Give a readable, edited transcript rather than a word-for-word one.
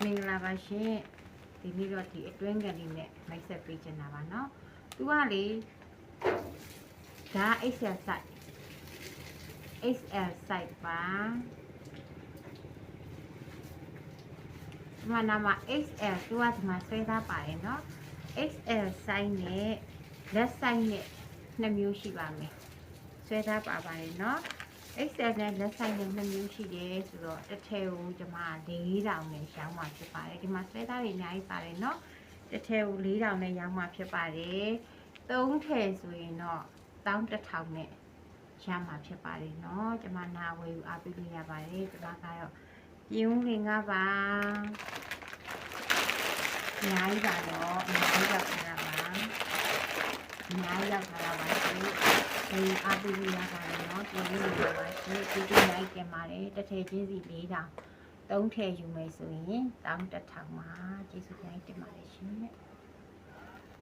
မင်္ဂလာပါရှင်ဒီနေ့တော့ဒီအတွင်းကန်လေးနဲ့မိတ်ဆက်ပေးချင်တာပါเนาะသူကလေဒါ XL size XL size ပါဒီမှာနာမ XL သူကဒီမှာဆွဲထားပါတယ်เนาะ XL size နဲ့လက် size နဲ့နှစ်မျိုးရှိပါမယ်ဆွဲထားပါပါတယ်เนาะXL နဲ့လက်ဆိုင်နဲ့2မျိုးရှိတယ်ဆိုတော့တစ်ထည်ကိုကျွန်မ4000နဲ့ရောင်းမှာဖြစ်ပါတယ်ဒီမှာဆွဲသားတွေအများကြီးပါတယ်เนาะတစ်ထည်ကို4000နဲ့ရောင်းမှာဖြစ်ပါတယ်3ထည်ဆိုရင်တော့11000နဲ့ရမှာဖြစ်ပါတယ်เนาะကျွန်မနာဝယ်ယူအားပေးလို့ရပါတယ်ကျွန်မကတော့ပြင်းဦးလေး5ပါအများကြီးပါတော့အများကြီးရောက်လာပါအများကြီးရောက်လာပါဒီအားပေးလို့ရပါတယ်เนาะပြင်းဦးလေးပါရှင်ဒီလိုက်ကျင်ပါတယ်တစ်ထည်ချင်းစီ4000 3ထည့်ယူမယ်ဆိုရင်11000ပါကျေးဇူးများတင်ပါတယ်ရှင်